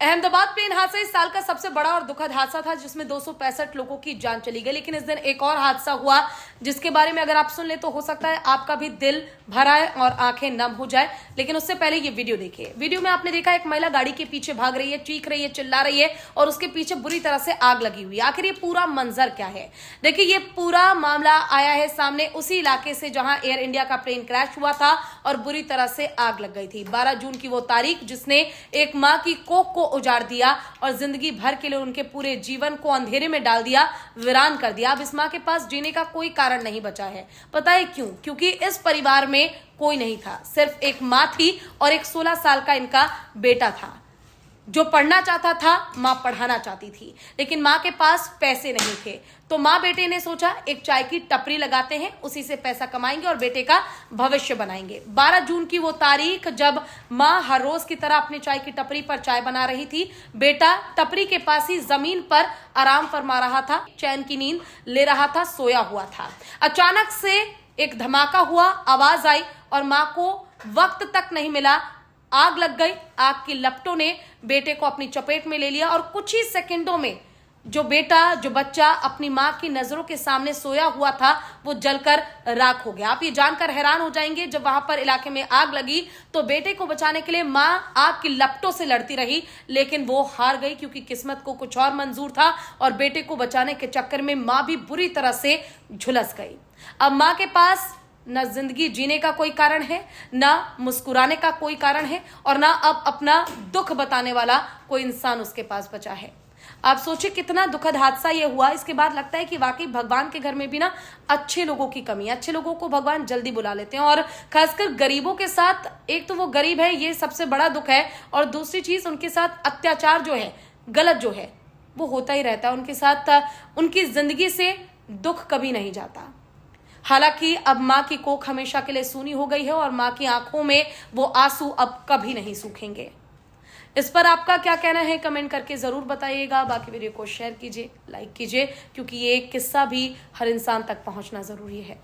Ahmedabad plane हादसा इस साल का सबसे बड़ा और दुखद हादसा था, जिसमें 265 लोगों की जान चली गई। लेकिन इस दिन एक और हादसा हुआ जिसके बारे में अगर आप सुन ले तो हो सकता है आपका भी दिल भरा है और आंखें नम हो जाए। लेकिन उससे पहले ये वीडियो देखिए। वीडियो में आपने देखा एक महिला गाड़ी के पीछे भाग रही है, चीख रही है, चिल्ला रही है और उसके पीछे बुरी तरह से आग लगी हुई है। आखिर ये पूरा मंजर क्या है? देखिए, ये पूरा मामला आया है सामने उसी इलाके से जहां एयर इंडिया का प्लेन क्रैश हुआ था और बुरी तरह से आग लग गई थी। 12 जून की वो तारीख जिसने एक मां की कोख को उजाड़ दिया और जिंदगी भर के लिए उनके पूरे जीवन को अंधेरे में डाल दिया, वीरान कर दिया। अब इस मां के पास जीने का कोई कारण नहीं बचा है। पता है क्यों? क्योंकि इस परिवार में कोई नहीं था, सिर्फ एक मां थी और एक 16 साल का इनका बेटा था जो पढ़ना चाहता था, मां पढ़ाना चाहती थी, लेकिन मां के पास पैसे नहीं थे। तो मां बेटे ने सोचा एक चाय की टपरी लगाते हैं, उसी से पैसा कमाएंगे और बेटे का भविष्य बनाएंगे। 12 जून की वो तारीख जब मां हर रोज की तरह अपनी चाय की टपरी पर चाय बना रही थी, बेटा टपरी के पास ही जमीन पर आराम फरमा रहा था, चैन की नींद ले रहा था, सोया हुआ था। अचानक से एक धमाका हुआ, आवाज आई और मां को वक्त तक नहीं मिला, आग लग गई। आग की लपटों ने बेटे को अपनी चपेट में ले लिया और कुछ ही सेकंडों में जो बच्चा अपनी मां की नजरों के सामने सोया हुआ था वो जलकर राख हो गया। आप ये जानकर हैरान हो जाएंगे, जब वहां पर इलाके में आग लगी तो बेटे को बचाने के लिए मां आग की लपटों से लड़ती रही, लेकिन वो हार गई क्योंकि किस्मत को कुछ और मंजूर था और बेटे को बचाने के चक्कर में मां भी बुरी तरह से झुलस गई। अब मां के पास न जिंदगी जीने का कोई कारण है, ना मुस्कुराने का कोई कारण है और ना अब अपना दुख बताने वाला कोई इंसान उसके पास बचा है। आप सोचिए कितना दुखद हादसा ये हुआ। इसके बाद लगता है कि वाकई भगवान के घर में भी ना अच्छे लोगों की कमी है। अच्छे लोगों को भगवान जल्दी बुला लेते हैं और खासकर गरीबों के साथ, एक तो वो गरीब है, ये सबसे बड़ा दुख है, और दूसरी चीज उनके साथ अत्याचार जो है, गलत जो है, वो होता ही रहता है उनके साथ। उनकी जिंदगी से दुख कभी नहीं जाता। हालांकि अब मां की कोख हमेशा के लिए सूनी हो गई है और मां की आंखों में वो आंसू अब कभी नहीं सूखेंगे। इस पर आपका क्या कहना है कमेंट करके जरूर बताइएगा। बाकी वीडियो को शेयर कीजिए, लाइक कीजिए, क्योंकि ये किस्सा भी हर इंसान तक पहुंचना जरूरी है।